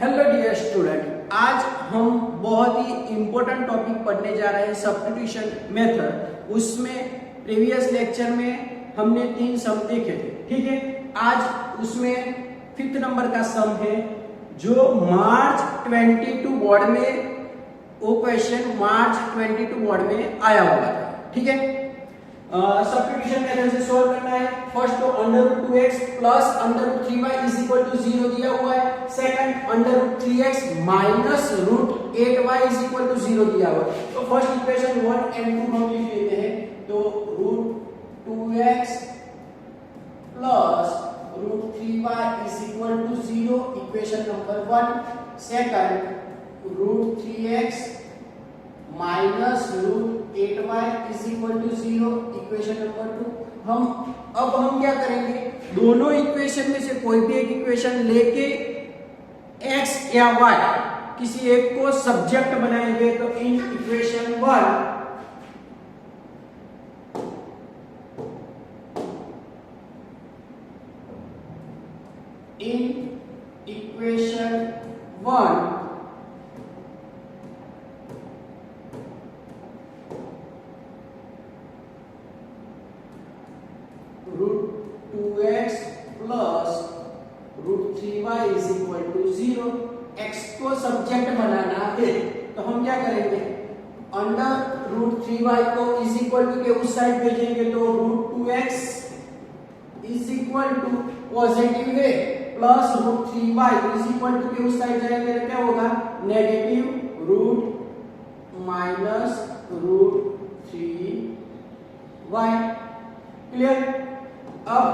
Hello dear student, आज हम बहुत ही इम्पोर्टेंट टॉपिक पढ़ने जा रहे हैं सब्स्टिट्यूशन मेथड। उसमें प्रीवियस लेक्चर में हमने 3 सम देखे थे, ठीक है। आज उसमें 5th नंबर का सम है जो मार्च 22 बोर्ड में, वो क्वेश्चन मार्च 22 बोर्ड में आया हुआ था, ठीक है। सब्स्टिट्यूशन मेथड से सॉल्व करना है। फर्स्ट तो √2x plus √3y is equal to 0 दिया हुआ है। Second √3x minus √8y is equal to 0 दिया हुआ है। तो फर्स्ट इक्वेशन 1 एंड 2 हम लिख लेते हैं। तो √2x plus √3y is equal to 0, equation number 1। Second √3x minus √8y is equal to 0, equation number 2। हम क्या करेंगे, दोनों इक्वेशन में से कोई भी एक इक्वेशन लेके x या y किसी एक को सब्जेक्ट बनाएंगे। तो in equation 1 √2x plus √3y is equal to 0, x को सब्जेक्ट बनाना है। तो हम क्या करेंगे, अंडर √3y को इज इक्वल टू के उस साइड भेजेंगे। तो √2x is equal to positive है, plus √3y is equal to के उस साइड जाएंगे तो क्या होगा, negative root minus √3y। Clear. अब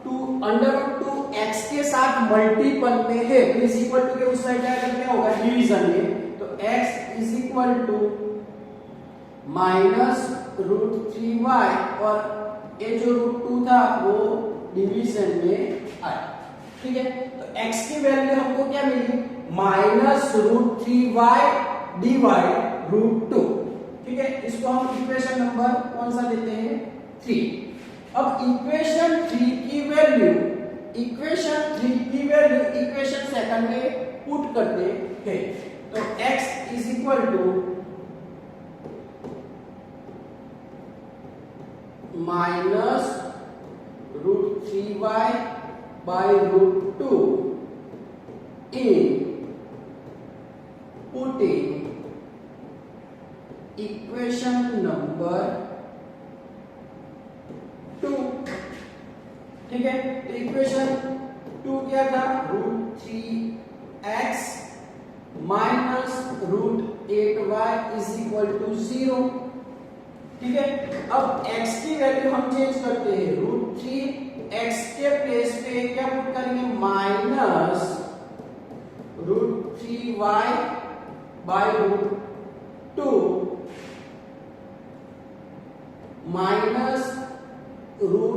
√2x के साथ मल्टीपल में है, तो इज इक्वल टू के उस साइड जाएगा क्या होगा, डिवीजन में। तो x is equal to minus √3y, और ये जो √2 था वो डिवीजन में आया, ठीक है। तो x की वैल्यू हमको क्या मिली, माइनस √3y डिवाइड √2, ठीक है। इसको हम इक्वेशन नंबर कौन सा देते हैं, 3। अब इक्वेशन 3 की वैल्यू इक्वेशन सेकंड में पुट करते हैं। तो x is equal to minus √3y by √2 in putting equation number 2, ठीक है। तो इक्वेशन 2 क्या था, √3x minus √8y is equal to 0, ठीक है। अब x की वैल्यू हम चेंज करते हैं, √3x के प्लेस पे क्या पुट करेंगे, minus √3y by √2 minus √8y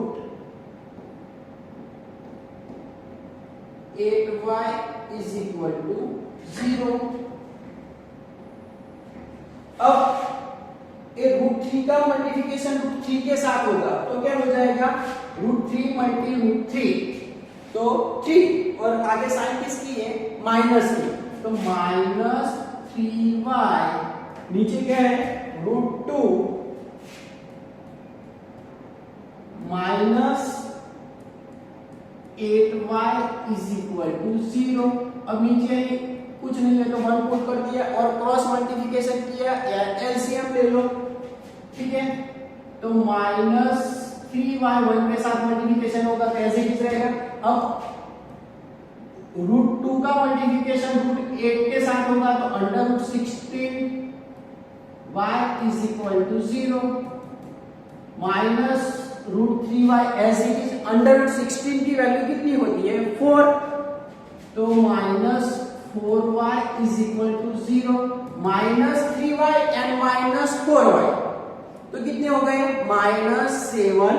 is equal to 0। अब ये √3 का मल्टीप्लिकेशन √3 के साथ होगा तो क्या हो जाएगा, √3 मल्टी √3 तो 3, और आगे साइन किसकी है, माइनस की। तो माइनस 3y, नीचे क्या है, √2 minus 8y is equal to 0। अब नीचे कुछ नहीं है तो 1 पुट कर दिया और क्रॉस मल्टीप्लिकेशन किया, एलसीएम ले लो, ठीक है। तो माइनस 3y 1 के साथ मल्टीप्लिकेशन होगा तो ऐसे ही रहेगा। अब √2 का मल्टीप्लिकेशन √8 के साथ होगा तो under √16 y is equal to 0 minus √3y as it is. Under √16 की वैल्यू कितनी होती है, 4, तो minus 4y is equal to 0 minus 3y and minus 4y, तो कितने हो गए, माइनस 7y।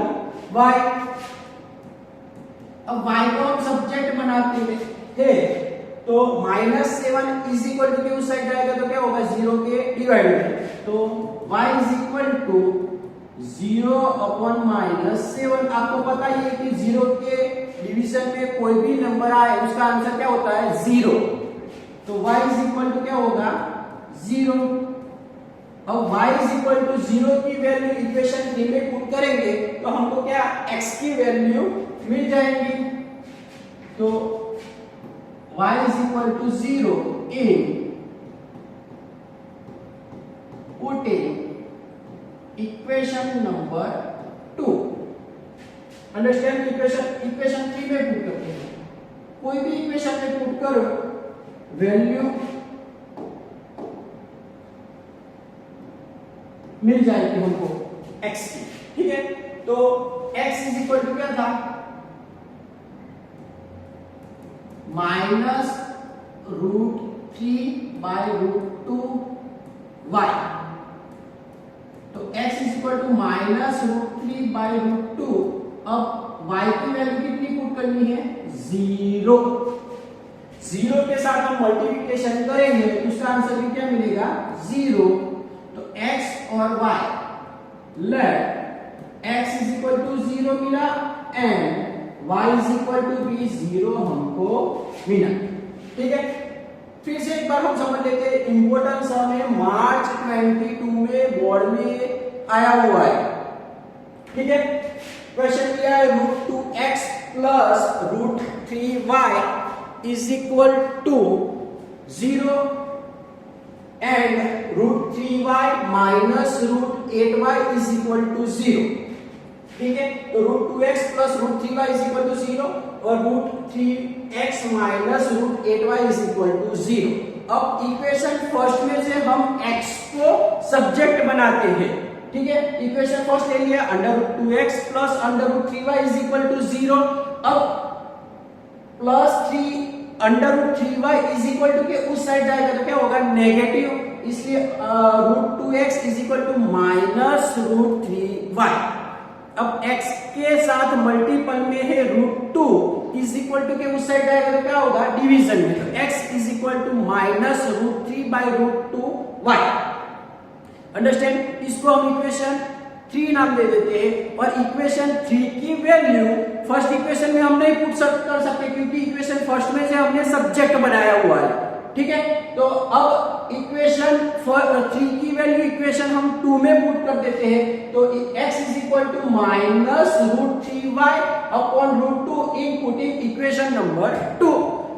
अब y को हम सब्जेक्ट बनाते हैं, तो माइनस 7 इज इक्वल टू के उस साइड जाएगा तो क्या होगा, 0 के डिवाइड में। तो y is equal to 0 upon -7। आपको पता ही है कि 0 के डिवीजन में कोई भी नंबर आए उसका आंसर क्या होता है, 0। तो y इज इक्वल टू क्या होगा 0। अब y इज इक्वल टू 0 की वैल्यू इक्वेशन 3 में पुट करेंगे तो हमको क्या x की वैल्यू मिल जाएगी। तो y is equal to 0 in putting equation number 2। Understand? Equation 3 में पुट करते हैं, कोई भी इक्वेशन में पुट करो वैल्यू मिल जाएगी हमको x की, ठीक है। तो x इज इक्वल टू क्या था -√3/√2y। तो x इज इक्वल टू -√3/√2। अब y की वैल्यू कितनी पुट करनी है 0। 0 के साथ हम मल्टीप्लिकेशन करेंगे तो उसका आंसर भी क्या मिलेगा 0। तो x और y let x is equal to 0 मिला and y is equal to भी 0 हमको मिला, ठीक है। फिर से एक बार हम समझ लेते हैं, इंपॉर्टेंट सम है, मार्च 22 में बोर्ड में आया हुआ है, ठीक है। क्वेश्चन दिया है √2x plus √3y is equal to 0 and √3y minus √8y is equal to 0, ठीक है। तो √2x plus √3y is equal to 0 और √3x minus √8y is equal to 0। अब इक्वेशन फर्स्ट में से हम x को सब्जेक्ट बनाते हैं, ठीक है। इक्वेशन फर्स्ट ले लिया √2x plus √3y is equal to 0। अब plus 3 √3y is equal to के उस साइड जाएगा तो क्या होगा नेगेटिव, इसलिए √2x is equal to minus √3y। अब x के साथ मल्टीपल में है √2 इज इक्वल टू के उस साइड जाएगा तो क्या होगा डिवीजन में, तो x is equal to minus √3/√2y। Understand? इसको हम इक्वेशन 3 नाम दे देते हैं और इक्वेशन 3 की वैल्यू फर्स्ट इक्वेशन में हम नहीं पुट कर सकते क्योंकि इक्वेशन फर्स्ट में से हमने सब्जेक्ट बनाया हुआ है, ठीक है। तो अब इक्वेशन 3 की वैल्यू इक्वेशन हम 2 में पुट कर देते हैं, तो x is equal to minus √3y upon √2 in putting equation number 2।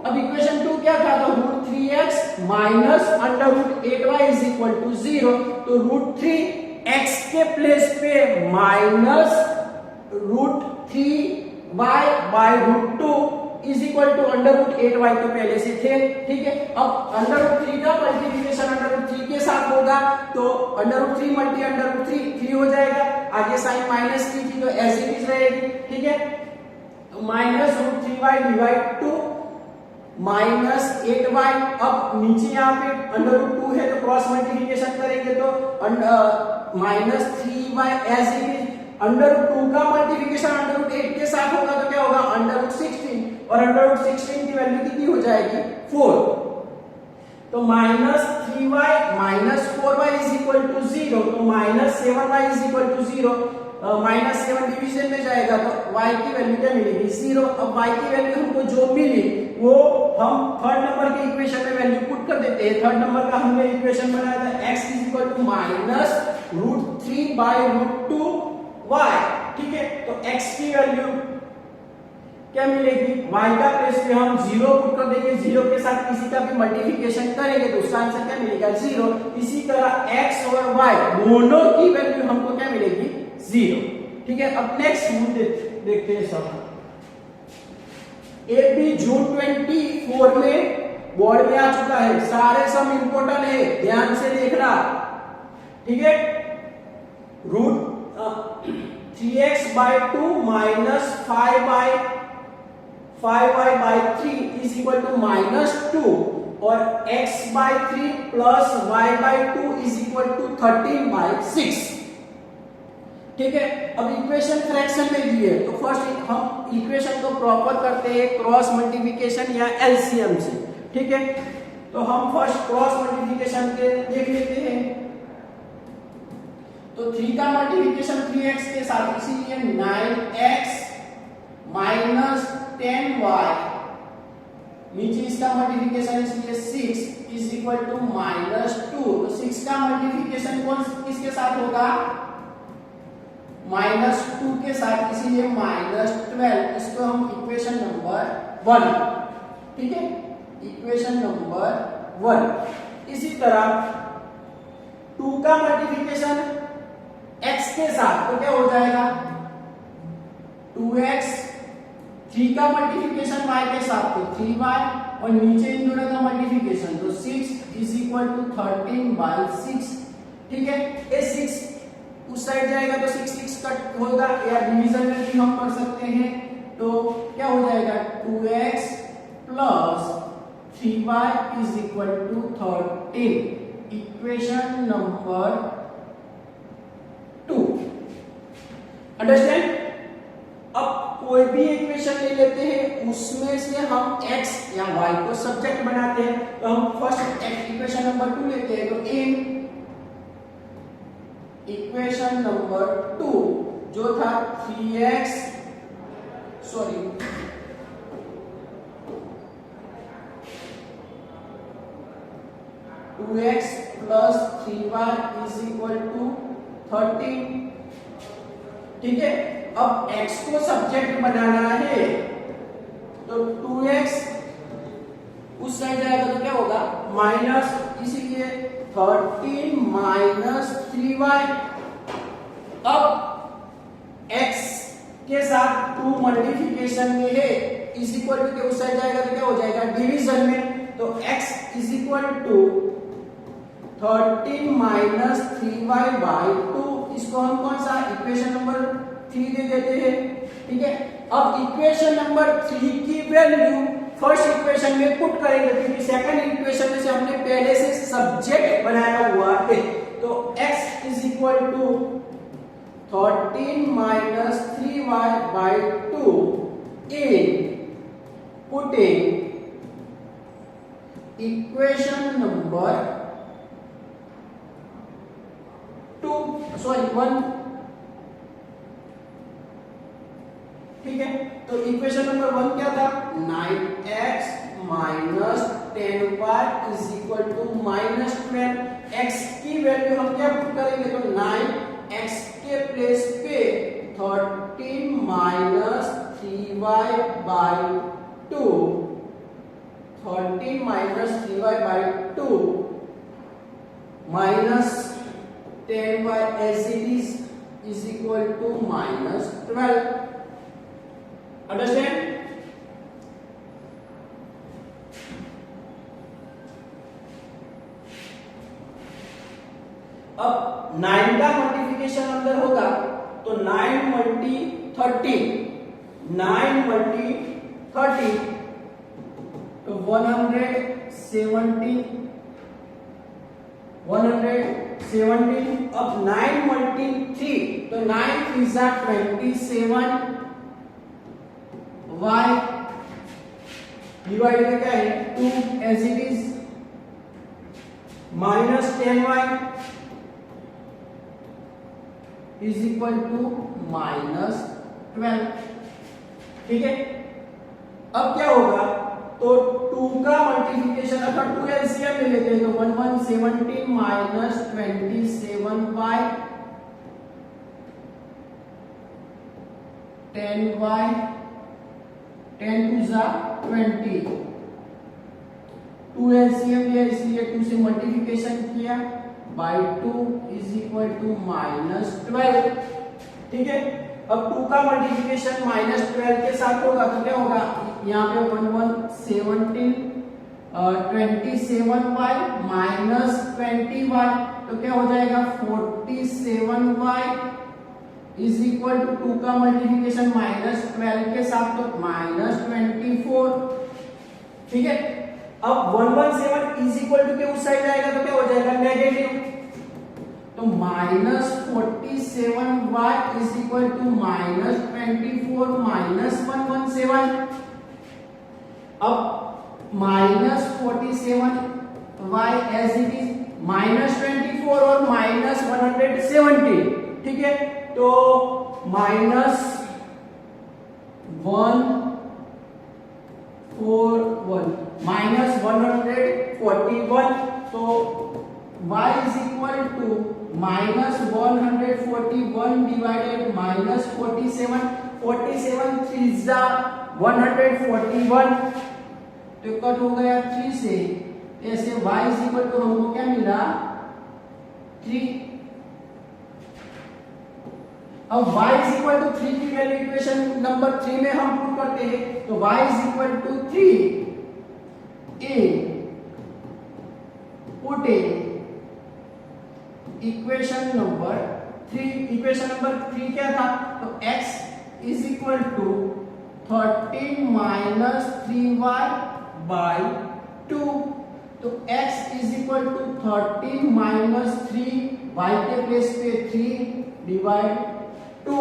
अब इक्वेशन 2 क्या था, तो √3x minus √8y is equal to 0। तो √3x के प्लेस पे minus √3y/√2 is equal to √8y तो पहले से थे, ठीक है। अब √3 का मल्टीप्लिकेशन √3 के साथ होगा तो √3 मल्टी √3 3 हो जाएगा, आगे साइन माइनस की थी तो ऐसे भी रहेगी, ठीक है। तो minus √3y divide 2 minus 8y। अब नीचे यहाँ पे √2 है तो क्रॉस मल्टीप्लिकेशन करेंगे तो minus 3y as it is. √2 का मल्टीप्लिकेशन √8 के साथ होगा तो क्या होगा √16 और √16 की वैल्यू कितनी हो जाएगी 4। तो minus 3y minus 4y is equal to 0। तो minus 7y is equal to 0। Minus 7 division में जाएगा तो y की वैल्यू क्या मिलेगी 0। अब y की वैल्यू हमको जो मिली वो हम थर्ड नंबर के इक्वेशन में वैल्यू पुट कर देते हैं। थर्ड नंबर का हमने इक्वेशन बनाया था x is equal to minus √3/√2y, ठीक है। तो x की वैल्यू क्या मिलेगी, y का प्लेस पे हम 0 पुट कर देंगे, 0 के साथ किसी का भी मल्टीप्लिकेशन करेंगे तो उसका आंसर क्या मिलेगा 0। इसी तरह x और y दोनों की वैल्यू हमको क्या मिलेगी 0, ठीक है। अब नेक्स्ट हम देखते हैं सब। एक भी जून 24 में बोर्ड में आ चुका है, सारे सम इंपॉर्टेंट है, ध्यान से देखना, ठीक है। √3x/2 minus 5y/3 is equal to -2 और x/3 plus y/2 is equal to 13/6, ठीक है। अब इक्वेशन फ्रैक्शन में दी है तो फर्स्ट हम इक्वेशन को प्रॉपर करते हैं क्रॉस मल्टीप्लिकेशन या एलसीएम से, ठीक है। तो हम फर्स्ट क्रॉस मल्टीप्लिकेशन के देख लेते हैं। तो 3 का मल्टीप्लिकेशन 3x के साथ, इसीलिए 9x माइनस 10y नीचे इसका मल्टीप्लिकेशन इसलिए 6 इज इक्वल टू -2। तो 6 का मल्टीप्लिकेशन कौन किसके साथ होगा? -2 के साथ, इसीलिए -12। इसको हम इक्वेशन नंबर 1, ठीक है, इक्वेशन नंबर 1। इसी तरह 2 का मल्टीप्लिकेशन x के साथ तो क्या हो जाएगा? 2x। 3 का मल्टीप्लिकेशन y के साथ तो 3y, और नीचे इन दोनों का मल्टीप्लिकेशन तो 6 इज इक्वल टू 13/6, ठीक है। ये 6 उस साइड जाएगा तो 6 कट होगा, या डिवीजन में भी हम कर सकते हैं। तो क्या हो जाएगा? 2x plus 3y is equal to 13, equation number 2। Understand? अब कोई भी इक्वेशन ले लेते हैं, उसमें से हम x या y को सब्जेक्ट बनाते हैं। तो हम फर्स्ट इक्वेशन नंबर 2 लेते हैं। तो इन इक्वेशन नंबर 2 जो था 2x plus 3y is equal to 13, ठीक है। अब x को सब्जेक्ट बनाना है, तो 2x उस साइड जाएगा तो क्या होगा? माइनस, इसीलिए 13 माइनस 3y। अब x के साथ 2 मल्टीप्लिकेशन में है, इज इक्वल टू के उस साइड जाएगा तो क्या हो जाएगा? डिवीजन में। तो x is equal to 13 minus 3y/2। इसको हम कौन सा इक्वेशन नंबर 3 दे देते हैं, ठीक है। अब इक्वेशन नंबर 3 की वैल्यू फर्स्ट इक्वेशन में पुट करेंगे, क्योंकि सेकंड इक्वेशन में से हमने पहले से सब्जेक्ट बनाया हुआ है। तो x is equal to 13 minus 3y/2 in putting equation number 1, ठीक है। तो इक्वेशन नंबर 1 क्या था? 9x minus 10y is equal to -12। x की वैल्यू हम क्या पुट करेंगे? तो 9x के प्लेस पे 13 minus 3y/2, 13 minus 3y/2 minus 10y as it is equal to -12। Understand? अब 9 का मल्टीप्लिकेशन अंदर होगा तो 9 मल्टी 13, 9 मल्टी 30 तो 117। अब 9 मल्टी 3 तो 9 is 27 y डिवाइड में क्या है? 2 as it is minus 10y is equal to -12, ठीक है। अब क्या होगा? तो 2 का मल्टीप्लिकेशन अगर 2 एलसीएम ले लेते हैं तो 1117 माइनस 27y 10y 10 2 जा 20। 2 एलसीएम लिया इसलिए 2 से मल्टीप्लिकेशन किया बाय 2 इज इक्वल टू -12, ठीक है। अब 2 का मल्टीप्लिकेशन -12 के साथ होगा तो क्या होगा? यहाँ पे 1117 27y माइनस 20y तो क्या हो जाएगा? 47y इज इक्वल टू 2 का मल्टीप्लिकेशन -12 के साथ तो -24, ठीक है। अब 117 इज इक्वल टू के उस साइड जाएगा तो क्या हो जाएगा? नेगेटिव, तो -47y इज इक्वल टू -24 -117। अब -47y एज इट इज -24 और -117, ठीक है। तो -141 -141 डिवाइडेड -47, 47 3 जा 141, तो कट हो गया 3 से, ऐसे y इज इक्वल टू हमको क्या मिला 3। अब y इज इक्वल टू 3 की वैल्यू इक्वेशन नंबर 3 में हम पुट करते हैं, तो y is equal to 3 in putting equation number 3। Equation number 3 क्या था, तो x is equal to 13 minus 3y by 2, तो x is equal to 13 minus 3 y के प्लेस पे 3 डिवाइड 2,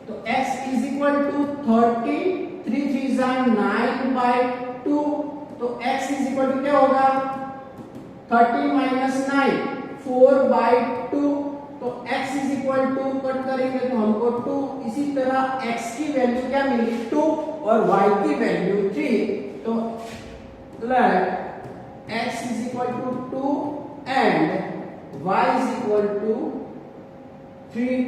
तो x इज इक्वल टू 13, 3 3 जा 9 बाई 2, तो x इज इक्वल टू क्या होगा 13 माइनस 9 4 बाई 2, तो x is equal to cut करेंगे तो हमको 2, इसी तरह x की वैल्यू क्या मिली 2 और y की वैल्यू 3, तो let x is equal to 2 and y is equal to 3।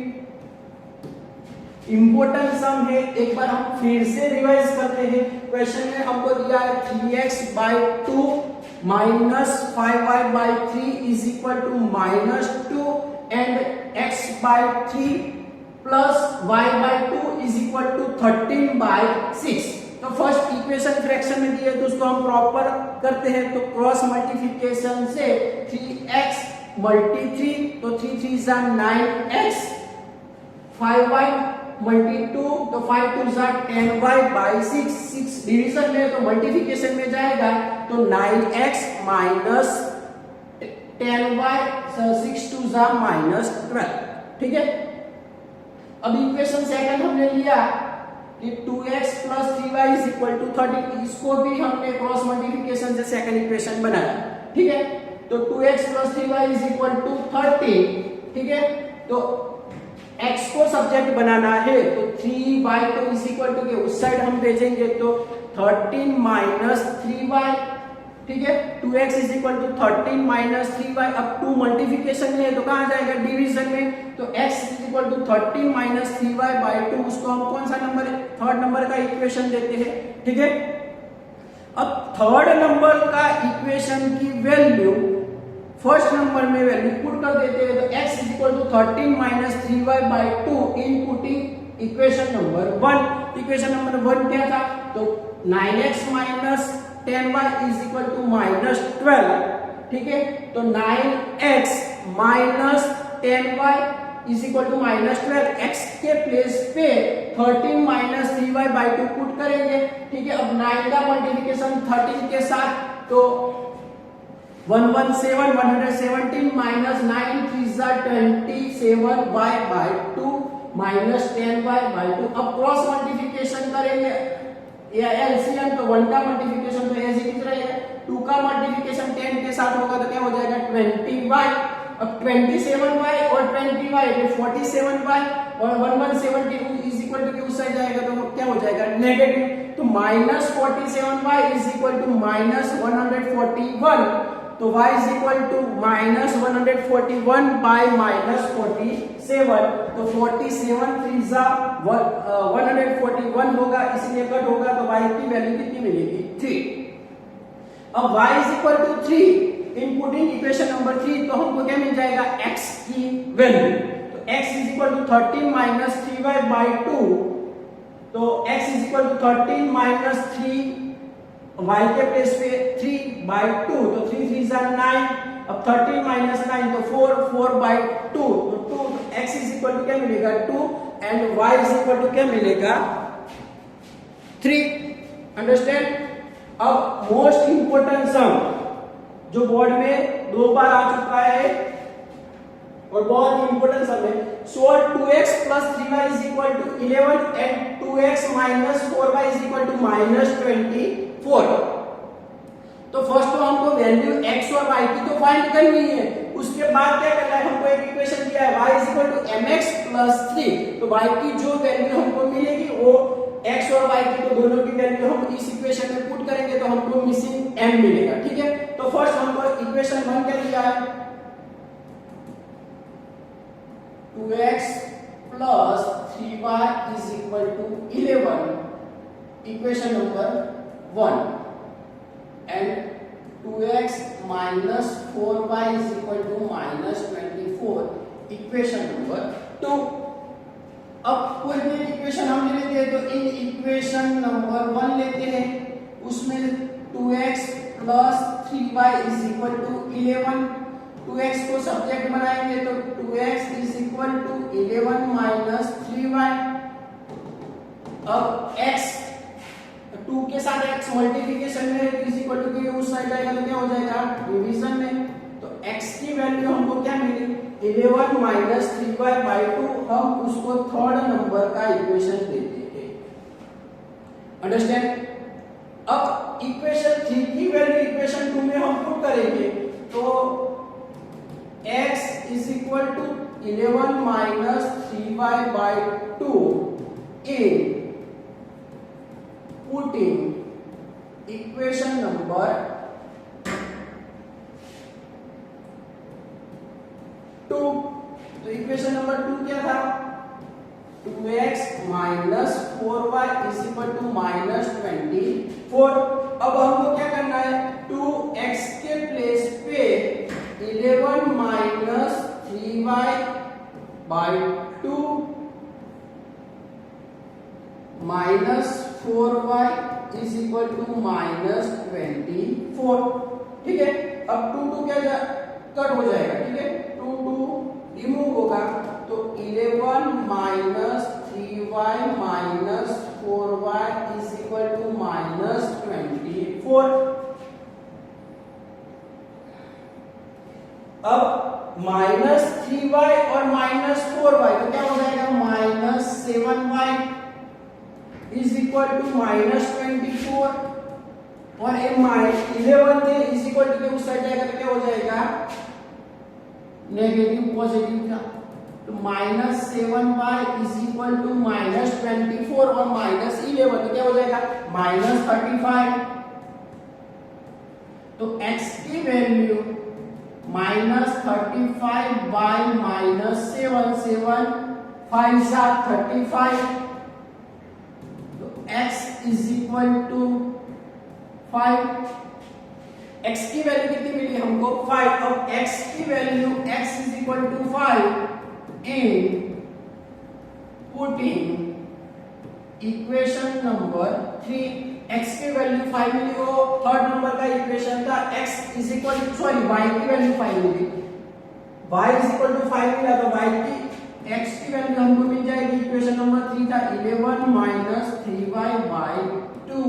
Important sum है, एक बार हम फिर से रिवाइज करते हैं। क्वेश्चन में हमको दिया है 3x by 2 minus 5y by 3 is equal to -2 and x by 3 plus y by 2 is equal to 13 by 6। तो फर्स्ट इक्वेशन फ्रैक्शन में दिए तो उसको हम प्रॉपर करते हैं, तो क्रॉस मल्टीप्लिकेशन से 3x मल्टी 3, तो 3 3 जा 9x, 5y मल्टी 2, तो 5 2 जा 10y बाई 6, 6 डिवीजन में तो मल्टीप्लिकेशन में जाएगा, तो 9x माइनस 10y, 6 2 जा -12, ठीक है। अब इक्वेशन सेकंड हमने लिया कि 2x plus 3y is equal to 30, इसको भी हमने क्रॉस मल्टीप्लिकेशन से सेकंड इक्वेशन बनाया, ठीक है। तो 2x plus 3y is equal to 30, ठीक है। तो x को सब्जेक्ट बनाना है, तो 3y तो इज इक्वल टू के उस साइड हम भेजेंगे, तो 13 माइनस 3y, ठीक है। 2x is equal to 13 minus 3y, अब 2 मल्टीप्लिकेशन में है तो कहां जाएगा डिवीजन में, तो x is equal to 13 minus 3y by 2, उसको हम कौन सा नंबर है थर्ड नंबर का इक्वेशन देते हैं, ठीक है। अब थर्ड नंबर का इक्वेशन की वैल्यू फर्स्ट नंबर में वैल्यू पुट कर देते हैं, तो x is equal to 13 minus 3y by 2 in putting equation number 1। Equation number 1 क्या था, तो 9x minus 10y is equal to -12, ठीक है। तो 9x minus 10y is equal to -12, x के प्लेस पे 13 माइनस 3y बाई 2 पुट करेंगे, ठीक है। अब 9 का मल्टीप्लिकेशन 13 के साथ, तो 117 माइनस 9 3 जा 27y by 2 minus 10y by 2। अब क्रॉस मल्टीप्लिकेशन करेंगे या एलसीएम, तो 1 का मल्टीप्लिकेशन तो एज इट इज रहेगा, 2 का मल्टीप्लिकेशन 10 के साथ होगा तो क्या हो जाएगा 20y। अब 27y और 20y तो 47y और 1172 इज इक्वल टू उस साइड जाएगा तो क्या हो जाएगा नेगेटिव, तो -47y इज इक्वल टू -141, तो y is equal to -141 by -47, तो 47 3 जा 141 होगा, इसलिए कट होगा, तो y की वैल्यू कितनी मिलेगी 3। अब y is equal to 3 in putting equation number 3, तो हमको क्या मिल जाएगा x की वैल्यू, तो x is equal to 13 minus 3y by 2, तो x is equal to 13 minus 3 y के प्लेस पे 3 बाई 2, तो 3 3 जा 9, अब 13 माइनस 9 तो 4 4 बाई 2, तो 2 x इज इक्वल टू क्या मिलेगा 2 and y is equal to क्या मिलेगा 3। अंडरस्टैंड। अब मोस्ट इंपोर्टेंट सम जो बोर्ड में 2 बार आ चुका है और बहुत इंपोर्टेंट सम है, solve 2x plus 3y is equal to 11 and 2x minus 4y is equal to -24। तो फर्स्ट तो हमको वैल्यू x और y की तो फाइंड करनी है, उसके बाद क्या करना है, हमको एक इक्वेशन दिया है y is equal to mx plus 3, तो y की जो वैल्यू हमको मिलेगी वो x और y की तो दोनों की वैल्यू हम इस इक्वेशन में पुट करेंगे तो हमको मिसिंग m मिलेगा, ठीक है। तो फर्स्ट हमको इक्वेशन 1 क्या दिया है 2x plus 3y is equal to 11, equation number 1, and 2x minus 4y is equal to minus 24, equation number 2. अब कोई भी इक्वेशन हम ले लेते हैं, तो इन इक्वेशन नंबर 1 लेते हैं, उसमें 2x plus 3y is equal to 11, 2x को सब्जेक्ट बनाएंगे तो 2x is equal to 11 minus 3y. अब x 2 के साथ x मल्टीप्लिकेशन में is equal to के उस साइड जाएगा तो क्या हो जाएगा डिवीजन में, तो x की वैल्यू हमको क्या मिली 11 minus 3y by 2, हम उसको थर्ड नंबर का इक्वेशन देते हैं. अंडरस्टैंड. अब इक्वेशन 3 की वैल्यू इक्वेशन 2 में हम पुट करेंगे तो x is equal to 11 minus 3y by 2 in putting equation number 2. तो इक्वेशन नंबर 2 क्या था 2x minus 4y is equal to minus 24. अब हमको क्या करना है 2x के प्लेस पे 11 minus 3y by 2 minus 4y is equal to minus 24. ठीक है. अब 2 क्या कट हो जाएगा. ठीक है. 2 रिमूव होगा तो 11 minus 3y minus 4y is equal to minus 24. अब minus 3y और minus 4y तो क्या हो जाएगा minus 7y is equal to minus 24, और ये 11 थे is equal to के उस साइड जाएगा तो क्या हो जाएगा नेगेटिव पॉजिटिव का, तो minus 7y is equal to minus 24 और minus 11 तो क्या हो जाएगा minus 35. तो x की वैल्यू minus 35 by minus 7, 7 5 35, तो x is equal to 5. x की वैल्यू कितनी मिली हमको 5. अब x की value x is equal to 5 in putting equation number 3. x की वैल्यू 5 मिली, वो थर्ड नंबर का इक्वेशन था. x is equal to sorry y की वैल्यू 5 मिली, y is equal to 5 मिला तो y की x की वैल्यू हमको मिल जाएगी इक्वेशन नंबर 3 था 11 minus 3y by 2,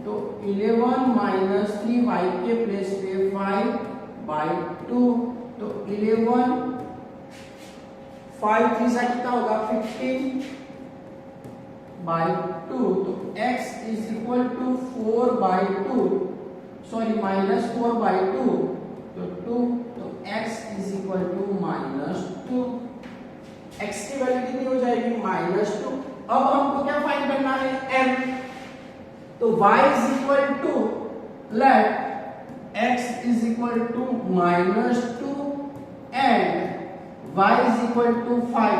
तो 11 minus 3y के प्लेस पे 5 by 2, तो 11 5 3 सा कितना होगा 15 by 2, तो x is equal to 4 by 2 sorry minus 4 by 2, तो 2, तो x is equal to minus 2. x की वैल्यू कितनी हो जाएगी minus 2. अब हमको क्या फाइंड करना है m, तो y is equal to let x is equal to minus 2 and y is equal to 5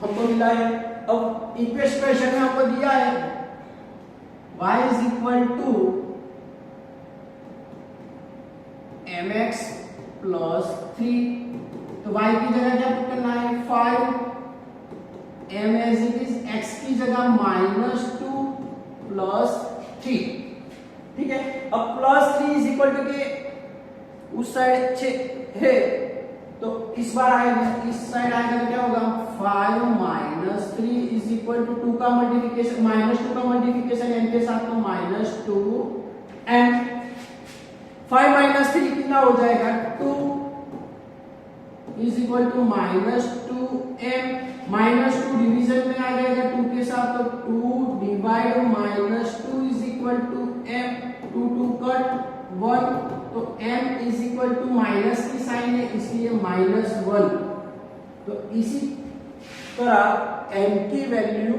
हमको मिला है. अब इक्वेशन में हमको दिया है y is equal to mx plus 3, तो y की जगह क्या पुट करना है 5, m as it is, x की जगह minus 2 plus 3. ठीक है. अब plus 3 is equal to के उस साइड है तो इस बार आएगा, इस साइड आएगा तो क्या होगा 5 minus 3 is equal to 2 का मल्टीप्लिकेशन minus 2 का मल्टीप्लिकेशन n के साथ तो minus 2 m. 5 minus 3 कितना हो जाएगा 2 is equal to minus 2m. minus 2 division में आ जाएगा 2 के साथ तो 2 divide minus 2 is equal to m. 2 2 cut 1, तो m is equal to minus की साइन है इसलिए -1. तो इसी तरह m की वैल्यू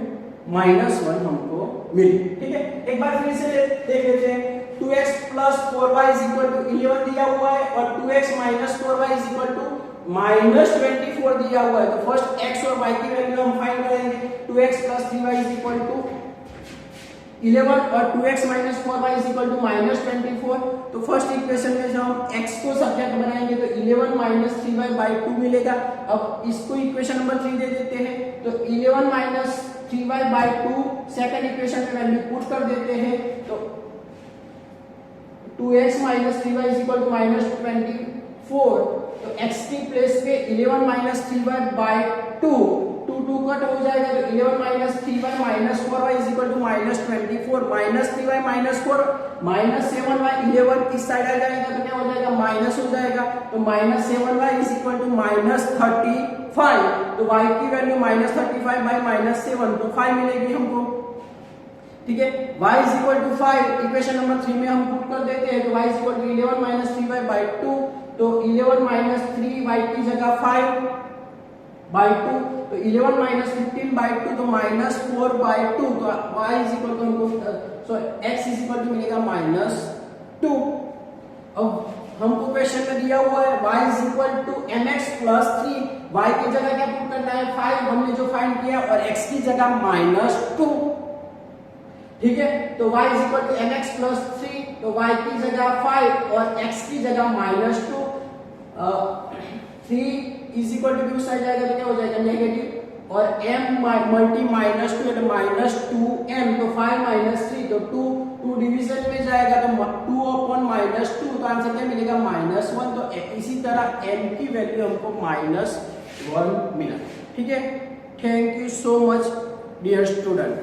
-1 हमको मिली. ठीक है. एक बार फिर से देख लेते हैं. 2x plus 4y is equal to 11 दिया हुआ है और 2x minus 4y is equal to -24 दिया हुआ है, तो फर्स्ट x और y की वैल्यू हम फाइंड करेंगे। 2x + 3y = 11 और 2x - 4y = -24। तो फर्स्ट इक्वेशन में जब हम x को सब्जेक्ट बनाएंगे तो 11 - 3y/2 मिलेगा। अब इसको इक्वेशन नंबर 3 दे देते हैं, तो 11 - 3y/2 सेकंड इक्वेशन में वैल्यू पुट कर देते हैं, तो 2x - 3y = -24। तो x की प्लेस पे 11 - 3y/2, 2 कट हो जाएगा, तो 11 - 3y - 4y = -24। -3y -4 -7y 11 इस साइड आ जाएगा, तो क्या हो जाएगा, माइनस हो जाएगा, तो -7y = -35। तो y की वैल्यू -35/-7, तो 5 मिलेगी हमको। ठीक है, y = 5 इक्वेशन नंबर 3 में हम पुट कर देते हैं, तो y = 11 - 3y/2, तो 11 - 3y की जगह 5/2, तो 11 - 15/2, तो -4/2, तो y = हमको x = मिलेगा -2। अब हमको क्वेश्चन में दिया हुआ है y = mx + 3, y की जगह क्या पुट करना है, 5 हमने जो फाइंड किया, और x की जगह -2। ठीक है, तो y = mx + 3, तो y की जगह 5 और x की जगह -2। 3 = उस साइड जाएगा, तो क्या हो जाएगा, नेगेटिव, और m मल्टी -2 तो -2m, तो 5 - 3, तो 2 डिवीजन में जाएगा, तो 2/-2, तो आंसर क्या मिलेगा, -1। तो इसी तरह m की वैल्यू हमको -1 मिला। ठीक है, thank you so much dear student.